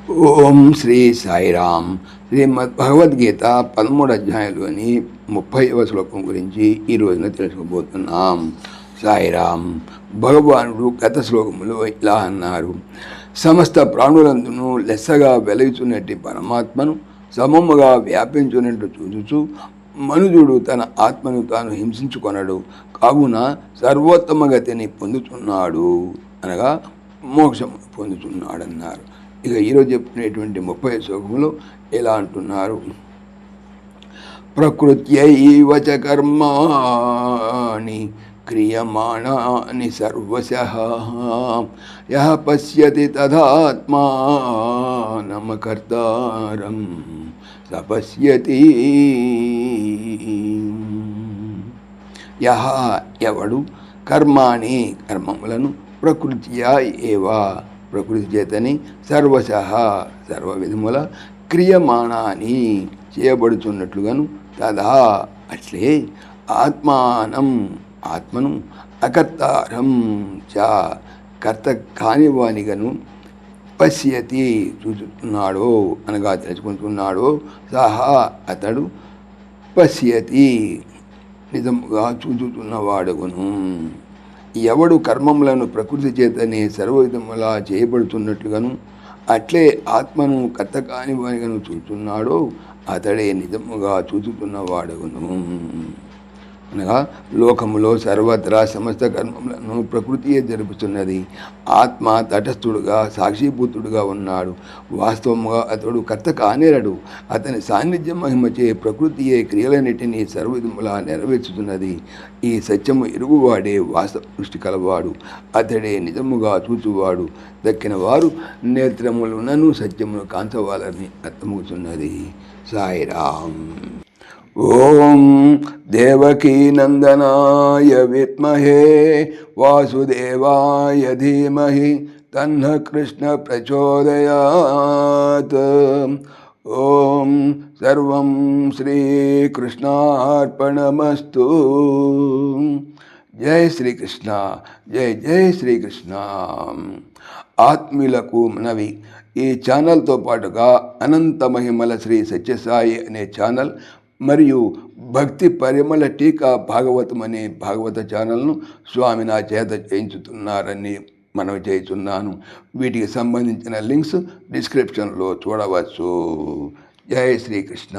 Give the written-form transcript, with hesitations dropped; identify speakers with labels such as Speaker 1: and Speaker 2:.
Speaker 1: ఓం శ్రీ సాయిరామ్. శ్రీమద్భగవద్గీత 13వ అధ్యాయంలోని 30వ శ్లోకం గురించి ఈ రోజున తెలుసుకోబోతున్నాం. సాయిరామ్. భగవానుడు గత శ్లోకములో ఇలా అన్నారు: సమస్త ప్రాణులందును లెస్సగా వెలుగుచున్నట్టి పరమాత్మను సమముగా వ్యాపించున్నట్టు చూచుచు మనుజుడు తన ఆత్మను తాను హింసించుకొనడు, కావున సర్వోత్తమ గతిని పొందుతున్నాడు, అనగా మోక్షము పొందుతున్నాడన్నారు. ఇక ఈరోజు చెప్పుకునేటువంటి 30వ శ్లోకంలో ఎలా అంటున్నారు: ప్రకృత్యైవ చ కర్మాణి క్రియమాణాని సర్వశః యః పశ్యతి తదాత్మానం కర్తారం స పశ్యతి. యః ఎవడు కర్మాణి కర్మములను ప్రకృత్యా ఏవా ప్రకృతి చేతని సర్వశః సర్వ విధముల క్రియమాణాని చేయబడుతున్నట్లుగాను తదా అట్లే ఆత్మానం ఆత్మను అకర్తారం చ కర్త కానివానిగను పశ్యతి చూచుతున్నాడో అనగా తెలుసుకుంటున్నాడో సహా అతడు పశ్యతి నిజముగా చూచుతున్నవాడుగును. ఎవడు కర్మములను ప్రకృతి చేతనే సర్వవిధములా చేయబడుతున్నట్లుగాను అట్లే ఆత్మను కర్త కాని వానిగాను చూస్తున్నాడో అతడే నిజముగా చూచుతున్నవాడుగును. అనగా లోకములో సర్వత్రా సమస్త కర్మములను ప్రకృతియే జరుపుతున్నది. ఆత్మ తటస్థుడుగా సాక్షిభూతుడుగా ఉన్నాడు. వాస్తవముగా అతడు కర్త కానేరడు. అతని సాన్నిధ్య మహిమచే ప్రకృతియే క్రియలన్నిటినీ సర్వవిధములా నెరవేర్చుతున్నది. ఈ సత్యము ఎరుగువాడే వాస్తవ దృష్టి కలవాడు. అతడే నిజముగా చూచువాడు. దక్కిన వారు నేత్రములునను సత్యమును కాంచవాలని అర్థమవుతున్నది. సాయిరామ్. ఓం దేవకీనందనాయ విద్మహే వాసుదేవాయ ధీమహి తన్నః కృష్ణ ప్రచోదయాత్. ఓం సర్వం శ్రీకృష్ణార్పణమస్తు. జై శ్రీకృష్ణ. జై జై శ్రీకృష్ణ. ఆత్మీయులకు మనవి: ఈ ఛానల్తో పాటుగా అనంత మహిమల శ్రీ సత్యసాయి అనే ఛానల్ మరియు భక్తి పరిమళ టీకా భాగవతం అనే భాగవత ఛానల్ను స్వామి నా చేత చేయించుతున్నారని మనవి చేస్తున్నాను. వీటికి సంబంధించిన లింక్స్ డిస్క్రిప్షన్లో చూడవచ్చు. జై శ్రీకృష్ణ.